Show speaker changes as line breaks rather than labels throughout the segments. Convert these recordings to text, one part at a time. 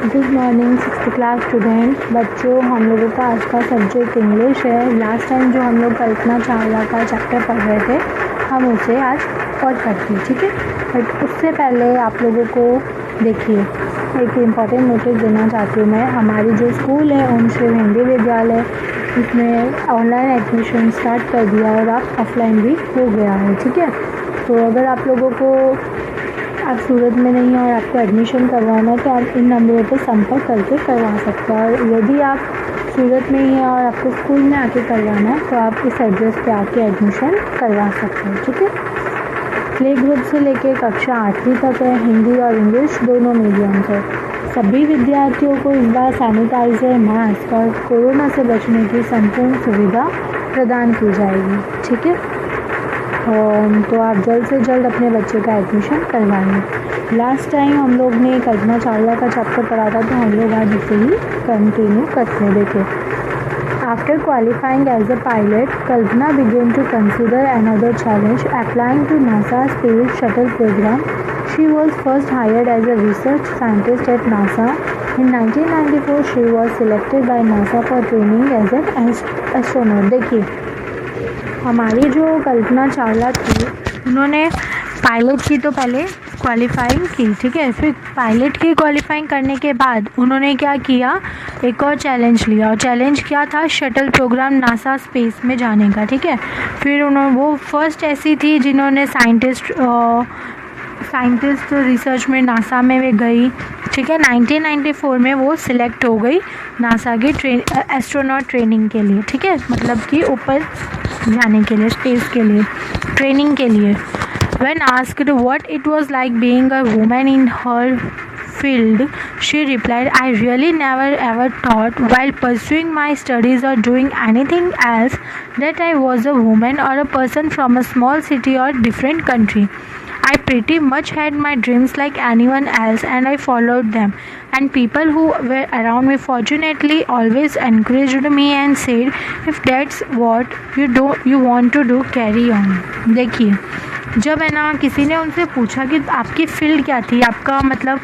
Good morning 6th class student बच्चों। हम लोगों का आज का सब्जेक्ट इंग्लिश है। लास्ट टाइम जो हम लोग कल्पना चावला का चैप्टर पढ़ रहे थे, हम उसे आज पढ़ सकते हैं, ठीक है। बट उससे पहले आप लोगों को देखिए एक इम्पॉर्टेंट नोटिस देना चाहती हूँ मैं। हमारी जो स्कूल है ओम श्री हिंदी विद्यालय, उसमें ऑनलाइन एडमिशन स्टार्ट कर दिया और आप ऑफलाइन भी हो गया है, ठीक है। तो अगर आप लोगों को आप सूरत में नहीं हैं और आपको एडमिशन करवाना है तो आप इन नंबरों पर संपर्क करके करवा सकते हैं। और यदि आप सूरत में ही हैं और आपको स्कूल में आके करवाना है तो आप इस एड्रेस पे आके एडमिशन करवा सकते हैं, ठीक है। प्ले ग्रुप से लेके कक्षा 8वीं तक है, हिंदी और इंग्लिश दोनों मीडियम से। सभी विद्यार्थियों को इस बार सैनिटाइजर, मास्क और कोरोना से बचने की संपूर्ण सुविधा प्रदान की जाएगी, ठीक है। तो आप जल्द से जल्द अपने बच्चे का एडमिशन करवाएं। लास्ट टाइम हम लोग ने कल्पना चावला का चैप्टर पढ़ा था, तो हम लोग आज इसे ही कंटिन्यू करते हैं। देखिए, after qualifying as a pilot, Kalpana began to consider another challenge, applying to NASA Space Shuttle program. She was first hired as a research scientist at NASA. In 1994, she was selected by NASA for training as an astronaut. देखिए, हमारी जो कल्पना चावला थी, उन्होंने pilot की तो पहले qualifying की, ठीक है। फिर पायलट की क्वालिफाइंग करने के बाद उन्होंने क्या किया, एक और चैलेंज लिया। और चैलेंज क्या था, शटल प्रोग्राम नासा स्पेस में जाने का, ठीक है। फिर उन्होंने वो फर्स्ट ऐसी थी जिन्होंने साइंटिस्ट रिसर्च में नासा में वे गई, ठीक है। 1994 में वो सिलेक्ट हो गई नासा की एस्ट्रोनॉट ट्रेनिंग के लिए, ठीक है। मतलब कि ऊपर जाने के लिए, स्पेस के लिए ट्रेनिंग के लिए। When asked what it was like being a woman in her field, she replied, I really never ever thought while pursuing my studies or doing anything else that I was a woman or a person from a small city or different country. I pretty much had my dreams like anyone else and I followed them. And people who were around me fortunately always encouraged me and said, if that's what you want to do, carry on. देखिए, जब है ना किसी ने उनसे पूछा कि आपकी फील्ड क्या थी, आपका मतलब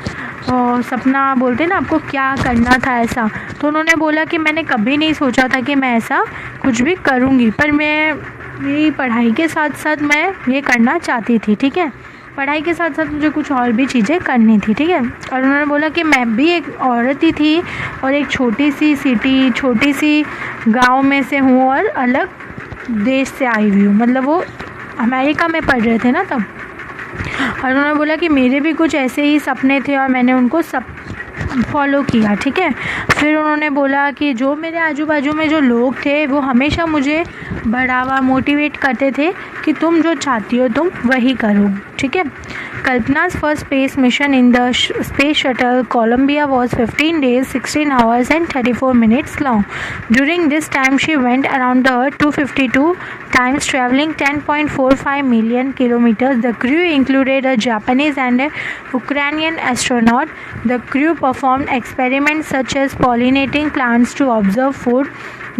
सपना बोलते हैं ना, आपको क्या करना था ऐसा, तो उन्होंने बोला कि मैंने कभी नहीं सोचा था कि मैं ऐसा कुछ भी करूँगी, पर मैं मेरी पढ़ाई के साथ साथ मैं ये करना चाहती थी, ठीक है। पढ़ाई के साथ साथ मुझे कुछ और भी चीज़ें करनी थी, ठीक है। और उन्होंने बोला कि मैं भी एक औरत ही थी और एक छोटी सी सिटी, छोटी सी गांव में से हूँ और अलग देश से आई हुई हूँ। मतलब वो अमेरिका में पढ़ रहे थे ना तब। और उन्होंने बोला कि मेरे भी कुछ ऐसे ही सपने थे और मैंने उनको सब फॉलो किया, ठीक है। फिर उन्होंने बोला कि जो मेरे आजू बाजू में जो लोग थे वो हमेशा मुझे बढ़ावा, मोटिवेट करते थे कि तुम जो चाहती हो तुम वही करो, ठीक है। Kalpana's first space mission in the space shuttle Columbia was 15 days, 16 hours and 34 minutes long. During this time, she went around the Earth 252 times, traveling 10.45 million kilometers. The crew included a Japanese and a Ukrainian astronaut. The crew performed experiments such as pollinating plants to observe food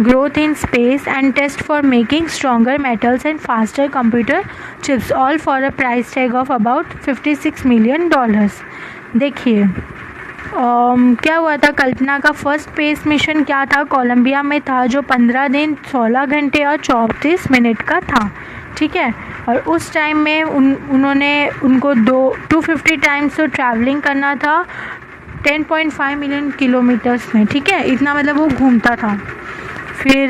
growth in space and test for making stronger metals and faster computer chips, all for a price tag of about $56 million. देखिए, क्या हुआ था, कल्पना का first space mission क्या था, Colombia में था, जो 15 दिन 16 घंटे और 34 मिनट का था, ठीक है। और उस टाइम में उनको 250 टाइम्स तो ट्रैवलिंग करना था 10.5 मिलियन किलोमीटर्स में, ठीक है। इतना मतलब वो घूमता था। फिर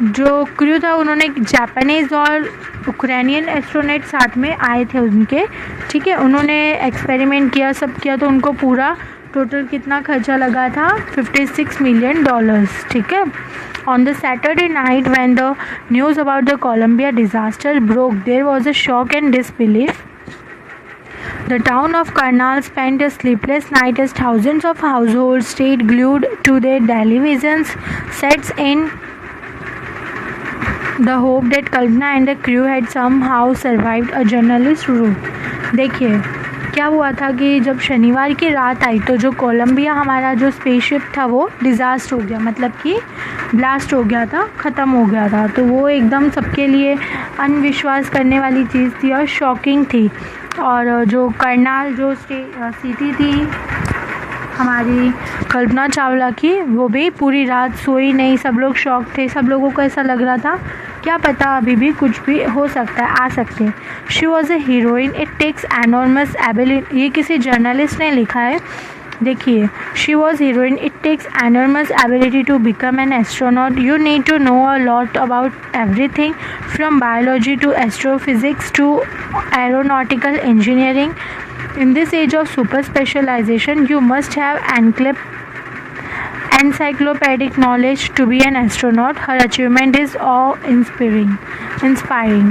जो क्रू था उन्होंने जापानीज़ और यूक्रेनियन एस्ट्रोनॉट साथ में आए थे उनके, ठीक है। उन्होंने एक्सपेरिमेंट किया, सब किया, तो उनको पूरा टोटल कितना खर्चा लगा था, $56 मिलियन, ठीक है। On the Saturday night when the news about the Columbia disaster broke, there was a shock and disbelief. The town of Karnal spent a sleepless night as thousands of households stayed glued to their television sets in the hope that Kalpana and the crew had somehow survived a journalist route. देखिए, क्या हुआ था कि जब शनिवार की रात आई तो जो कोलंबिया हमारा जो स्पेसशिप था वो डिज़ास्टर हो गया, मतलब कि ब्लास्ट हो गया था, ख़त्म हो गया था। तो वो एकदम सबके लिए अनविश्वास करने वाली चीज़ थी और शॉकिंग थी। और जो करनाल जो सिटी थी हमारी कल्पना चावला की, वो भी पूरी रात सोई नहीं, सब लोग शॉक थे, सब लोगों को ऐसा लग रहा था क्या पता अभी भी कुछ भी हो सकता है, आ सकते हैं। She was a heroine, it takes enormous ability, ये किसी जर्नलिस्ट ने लिखा है, देखिए, she was heroine, it takes enormous ability to become an astronaut, you need to know a lot about everything from biology to astrophysics to aeronautical engineering. In this age of super specialization, you must have encyclopedic knowledge to be an astronaut. Her achievement is awe-inspiring.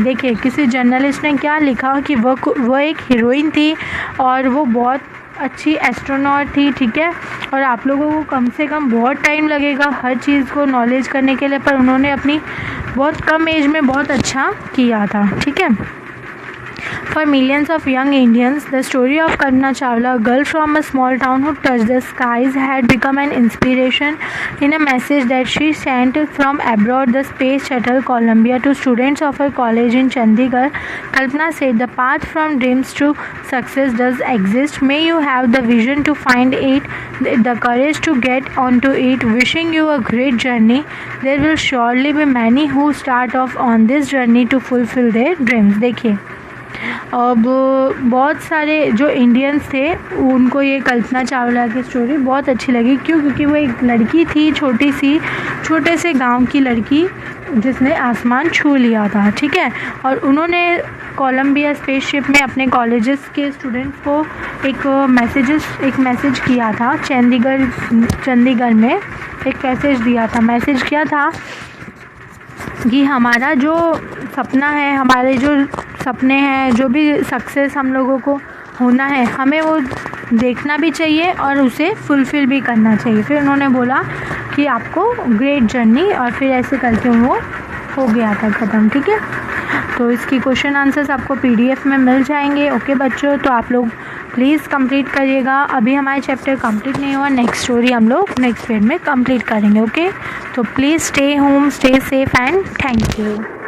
देखिए, किसी journalist ने क्या लिखा कि वो एक heroine थी और वो बहुत अच्छी एस्ट्रोनॉट थी, ठीक है, और आप लोगों को कम से कम बहुत टाइम लगेगा हर चीज़ को नॉलेज करने के लिए, पर उन्होंने अपनी बहुत कम एज में बहुत अच्छा किया था, ठीक है. For millions of young Indians, the story of Kalpana Chawla, a girl from a small town who touched the skies, had become an inspiration. In a message that she sent from abroad, the space shuttle Columbia, to students of her college in Chandigarh, Kalpana said, "The path from dreams to success does exist. May you have the vision to find it, the courage to get onto it. Wishing you a great journey. There will surely be many who start off on this journey to fulfill their dreams." देखिए, अब बहुत सारे जो Indians थे उनको ये कल्पना चावला की story बहुत अच्छी लगी, क्यों? क्योंकि वो एक लड़की थी, छोटे से गांव की लड़की जिसने आसमान छू लिया था, ठीक है, और उन्होंने कोलंबिया स्पेसशिप में अपने कॉलेजेस के स्टूडेंट्स को एक मैसेज किया था, चंडीगढ़ में एक मैसेज किया था कि हमारा जो सपना है, हमारे जो सपने हैं, जो भी सक्सेस हम लोगों को होना है, हमें वो देखना भी चाहिए और उसे फुलफ़िल भी करना चाहिए. फिर उन्होंने बोला कि आपको ग्रेट जर्नी, और फिर ऐसे करके वो हो गया था ख़त्म, ठीक है. तो इसकी क्वेश्चन आंसर्स आपको PDF में मिल जाएंगे. ओके बच्चों, तो आप लोग प्लीज़ कंप्लीट करिएगा. अभी हमारे चैप्टर कंप्लीट नहीं हुआ, नेक्स्ट स्टोरी हम लोग नेक्स्ट पीरियड में कंप्लीट करेंगे. ओके, तो please stay home, stay safe and thank you.